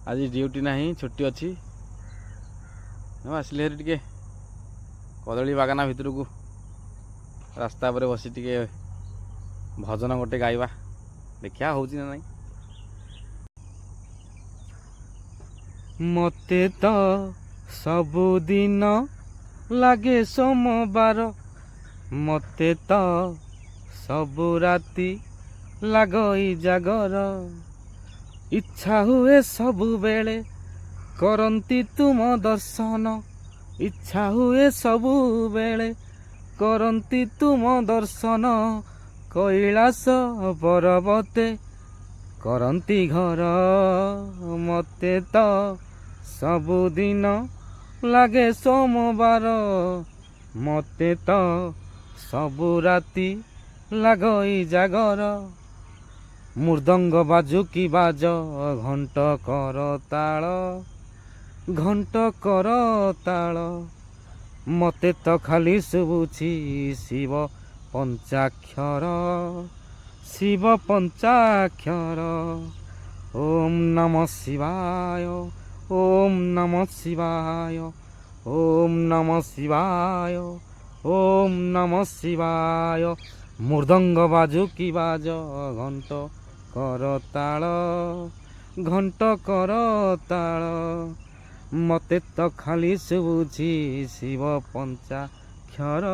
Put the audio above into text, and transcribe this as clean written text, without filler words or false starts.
आज ड्यूटी नहीं छुट्टी अच्छी आसिले हेरी टे कदली बागाना भितर को रास्ता पर बसी टे भजन गोटे गाइबा देखा हूँ ना नहीं। मते तो सबुदिन लागे सोमवार मते तो सबु राति लागई जागर इच्छा हुए सबु बेले करंती तुम दर्शन इच्छा हुए सबु बेले करंती तुम दर्शन कैलास पर्वते करंती घर मते तो सबुदिन लागे सोमवार मते तो सबु राति लागई जागर मृदंग बाजू की बाज घंट कर ताल मते तो खाली शुभुछि शिव पंचाक्षर ओम नमः शिवाय ओम नमः शिवाय ओम नमः शिवाय ओम नमः शिवाय मृदंग बाजू की बाज घंट कर ताल मते तो खाली शुभुछि शिव पंचाक्षर